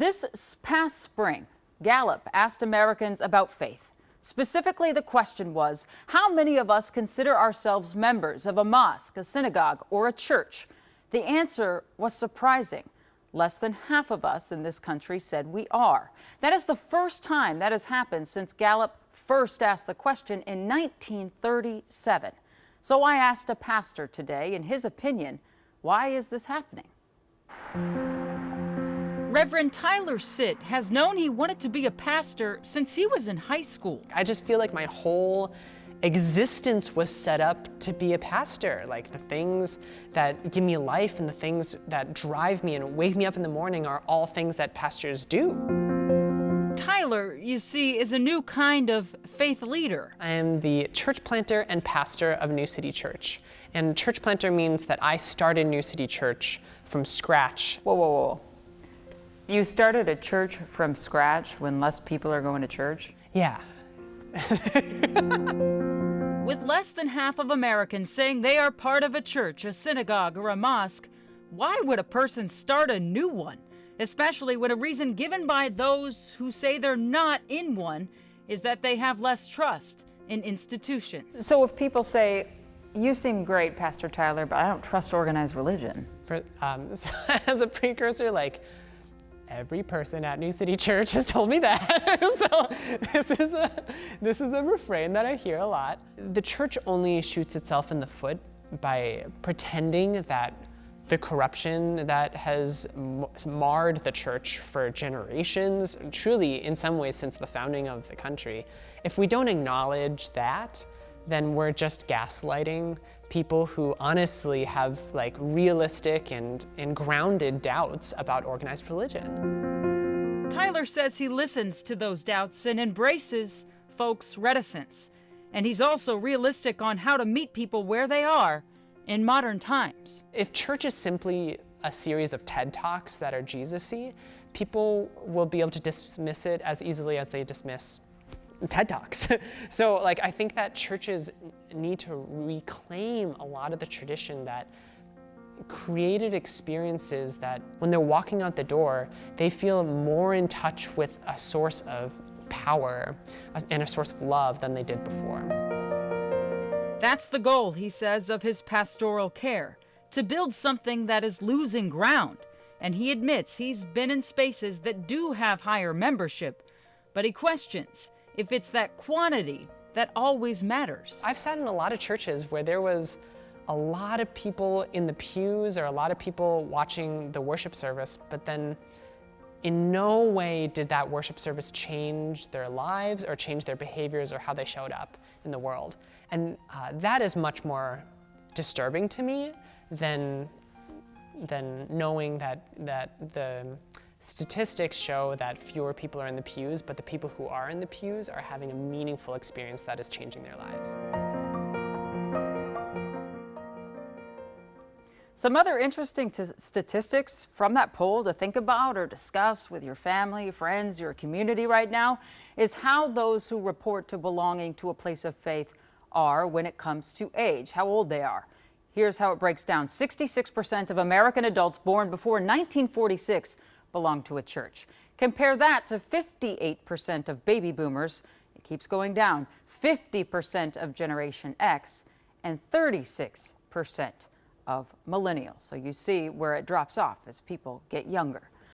Past spring, Gallup asked Americans about faith. Specifically, the question was, how many of us consider ourselves members of a mosque, a synagogue, or a church? The answer was surprising. Less than half of us in this country said we are. That is the first time that has happened since Gallup first asked the question in 1937. So I asked a pastor today, in his opinion, why is this happening? Reverend Tyler Sitt has known he wanted to be a pastor since he was in high school. I just feel like my whole existence was set up to be a pastor. Like the things that give me life and the things that drive me and wake me up in the morning are all things that pastors do. Tyler, you see, is a new kind of faith leader. I am the church planter and pastor of New City Church. And church planter means that I started New City Church from scratch. Whoa. You started a church from scratch when less people are going to church? Yeah. With less than half of Americans saying they are part of a church, a synagogue, or a mosque, why would a person start a new one? Especially when a reason given by those who say they're not in one is that they have less trust in institutions. So if people say, you seem great, Pastor Tyler, but I don't trust organized religion. As a precursor, like, every person at New City Church has told me that. So this is a refrain that I hear a lot. The church only shoots itself in the foot by pretending that the corruption that has marred the church for generations, truly in some ways since the founding of the country, if we don't acknowledge that, then we're just gaslighting people who honestly have like realistic and grounded doubts about organized religion. Tyler says he listens to those doubts and embraces folks' reticence. And he's also realistic on how to meet people where they are in modern times. If church is simply a series of TED Talks that are Jesus-y, people will be able to dismiss it as easily as they dismiss TED Talks. So like, I think that churches need to reclaim a lot of the tradition that created experiences that when they're walking out the door, they feel more in touch with a source of power and a source of love than they did before. That's the goal, he says, of his pastoral care, to build something that is losing ground. And he admits he's been in spaces that do have higher membership, but he questions if it's that quantity that always matters. I've sat in a lot of churches where there was a lot of people in the pews or a lot of people watching the worship service, but then in no way did that worship service change their lives or change their behaviors or how they showed up in the world. And that is much more disturbing to me than knowing that the statistics show that fewer people are in the pews, but the people who are in the pews are having a meaningful experience that is changing their lives. Some other interesting statistics from that poll to think about or discuss with your family, friends, your community right now is how those who report to belonging to a place of faith are when it comes to age, how old they are. Here's how it breaks down. 66% of American adults born before 1946 belong to a church. Compare that to 58% of baby boomers. It keeps going down. 50% of Generation X and 36% of millennials. So you see where it drops off as people get younger.